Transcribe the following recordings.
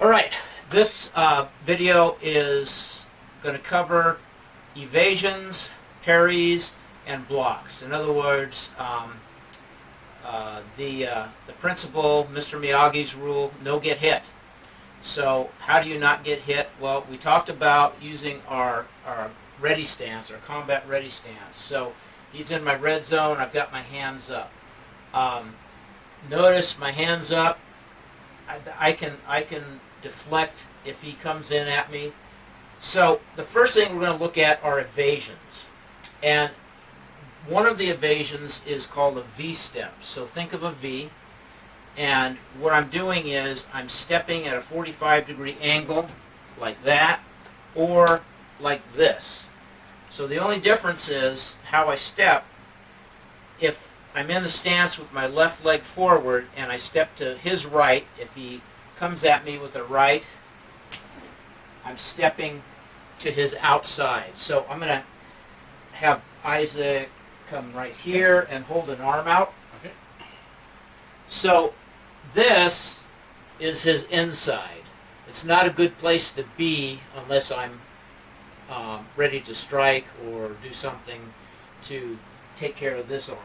Alright, this video is going to cover evasions, parries, and blocks. In other words, the principle, Mr. Miyagi's rule, no get hit. So how do you not get hit? Well, we talked about using our ready stance, our combat ready stance. So he's in my red zone, I've got my hands up. Notice my hands up, I can deflect if he comes in at me. So the first thing we're going to look at are evasions. And one of the evasions is called a V-step. So think of a V. And what I'm doing is I'm stepping at a 45-degree angle like that or like this. So the only difference is how I step. If I'm in the stance with my left leg forward and I step to his right, if he comes at me with a right, I'm stepping to his outside. So I'm going to have Isaac come right here and hold an arm out. Okay. So this is his inside. It's not a good place to be unless I'm ready to strike or do something to take care of this arm.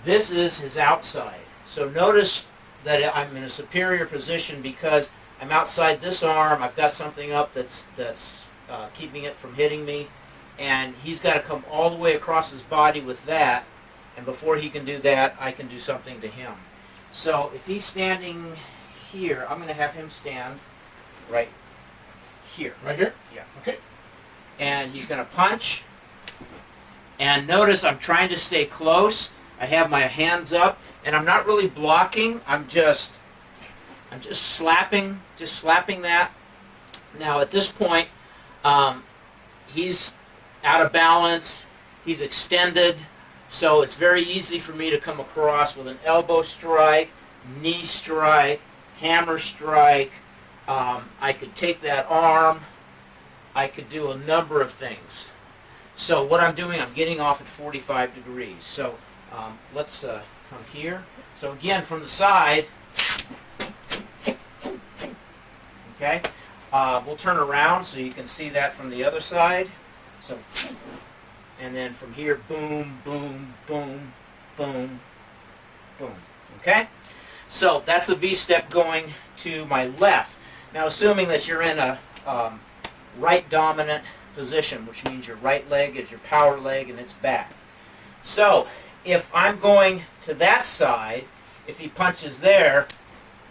This is his outside. So notice that I'm in a superior position because I'm outside this arm. I've got something up that's keeping it from hitting me, and he's got to come all the way across his body with that, and before he can do that, I can do something to him. So if he's standing here, I'm going to have him stand right here. Right here? Yeah. Okay. And he's going to punch, and notice I'm trying to stay close. I have my hands up, and I'm not really blocking. I'm just slapping that. Now at this point, he's out of balance. He's extended, so it's very easy for me to come across with an elbow strike, knee strike, hammer strike. I could take that arm. I could do a number of things. So what I'm doing, I'm getting off at 45 degrees. So let's come here. So again, from the side, okay, we'll turn around so you can see that from the other side. So, and then from here, boom, boom, boom, boom, boom. Okay? So that's a V-step going to my left. Now, assuming that you're in a right dominant position, which means your right leg is your power leg and it's back. So if I'm going to that side, if he punches there,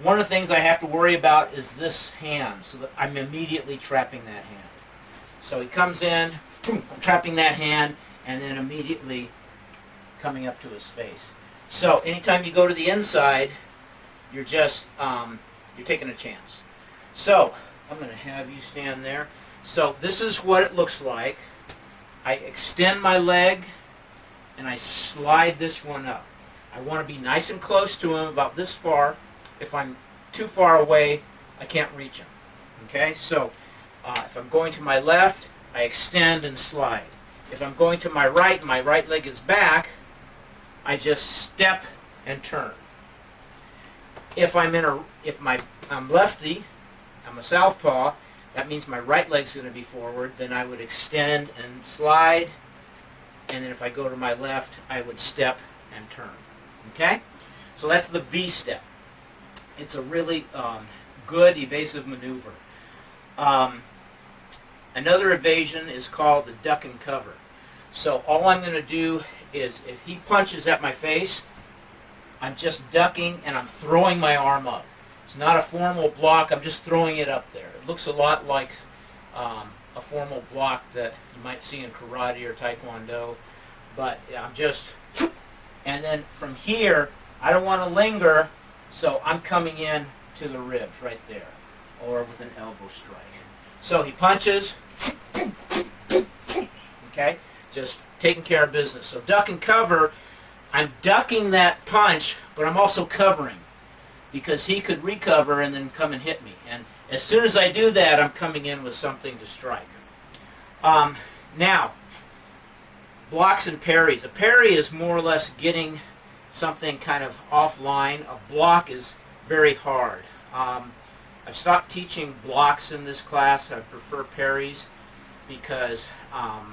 one of the things I have to worry about is this hand, so that I'm immediately trapping that hand. So he comes in, boom, I'm trapping that hand, and then immediately coming up to his face. So anytime you go to the inside, you're just you're taking a chance. So I'm going to have you stand there. So this is what it looks like. I extend my leg and I slide this one up. I want to be nice and close to him, about this far. If I'm too far away, I can't reach him. Okay, so if I'm going to my left, I extend and slide. If I'm going to my right leg is back, I just step and turn. If I'm lefty, I'm a southpaw, that means my right leg's going to be forward, then I would extend and slide, and then if I go to my left, I would step and turn. Okay? So that's the V-step. It's a really good evasive maneuver. Another evasion is called the duck and cover. So all I'm going to do is, if he punches at my face, I'm just ducking and I'm throwing my arm up. It's not a formal block, I'm just throwing it up there. It looks a lot like a formal block that you might see in karate or taekwondo, but I'm just, and then from here, I don't want to linger, so I'm coming in to the ribs right there, or with an elbow strike. So he punches, okay, just taking care of business. So duck and cover, I'm ducking that punch, but I'm also covering, because he could recover and then come and hit me. And as soon as I do that, I'm coming in with something to strike. Now, blocks and parries. A parry is more or less getting something kind of offline. A block is very hard. I've stopped teaching blocks in this class. I prefer parries because I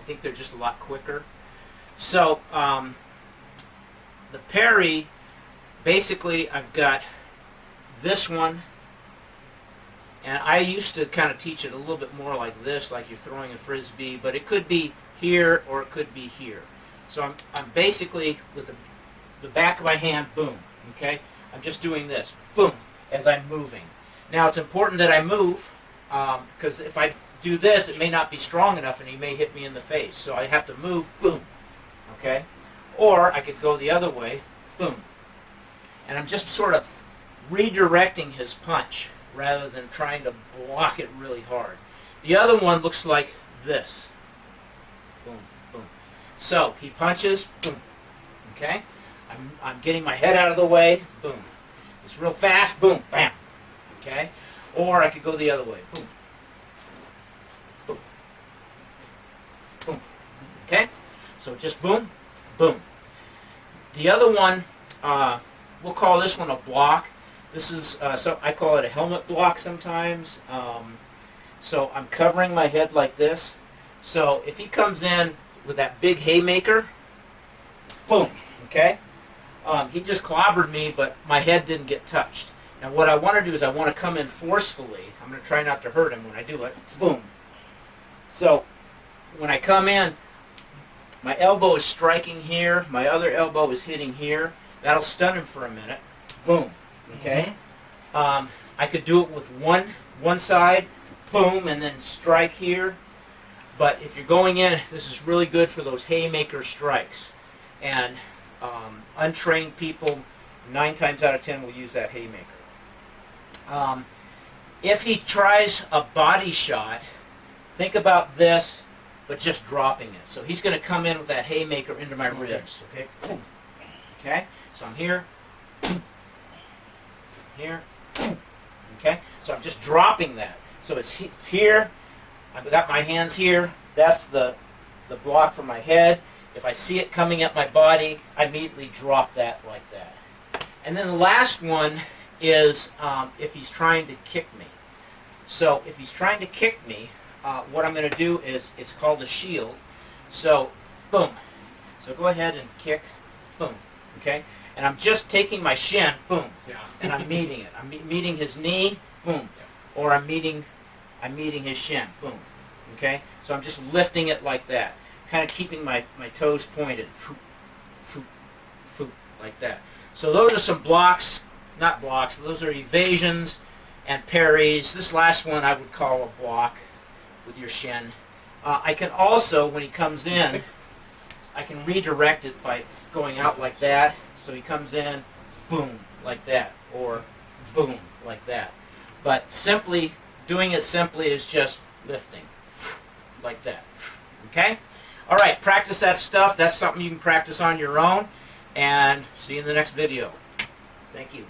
think they're just a lot quicker. So the parry, basically I've got this one, and I used to kind of teach it a little bit more like this, like you're throwing a frisbee, but it could be here or it could be here. So I'm basically with the back of my hand, boom, okay? I'm just doing this, boom, as I'm moving. Now it's important that I move, because if I do this, it may not be strong enough and he may hit me in the face. So I have to move, boom, okay? Or I could go the other way, boom. And I'm just sort of redirecting his punch rather than trying to block it really hard. The other one looks like this. Boom, boom. So he punches, boom, okay? I'm getting my head out of the way, boom. It's real fast, boom, bam, okay? Or I could go the other way, boom, boom, boom, okay? So just boom, boom. The other one, we'll call this one a block. This is, so I call it a helmet block sometimes. So I'm covering my head like this. So if he comes in with that big haymaker, boom, okay? He just clobbered me, but my head didn't get touched. Now what I want to do is I want to come in forcefully. I'm going to try not to hurt him when I do it. Boom. So when I come in, my elbow is striking here. My other elbow is hitting here. That'll stun him for a minute. Boom. Okay? I could do it with one side, boom, and then strike here. But if you're going in, this is really good for those haymaker strikes. And untrained people, 9 times out of 10, will use that haymaker. If he tries a body shot, think about this, but just dropping it. So he's going to come in with that haymaker into my ribs. Okay? Okay? So I'm here. Here. Okay? So I'm just dropping that. So it's here. I've got my hands here. That's the block for my head. If I see it coming at my body, I immediately drop that like that. And then the last one is if he's trying to kick me. So if he's trying to kick me, what I'm going to do is, it's called a shield. So, boom. So go ahead and kick, boom. Okay? And I'm just taking my shin, boom, and I'm meeting it. I'm meeting his knee, boom, or I'm meeting his shin, boom. Okay? So I'm just lifting it like that, kind of keeping my toes pointed, foop, foop, foop, like that. So those are some blocks, not blocks, but those are evasions and parries. This last one I would call a block with your shin. I can also, when he comes in, I can redirect it by going out like that. So he comes in, boom, like that, or boom, like that. But simply, doing it simply is just lifting, like that. Okay? All right, practice that stuff. That's something you can practice on your own. And see you in the next video. Thank you.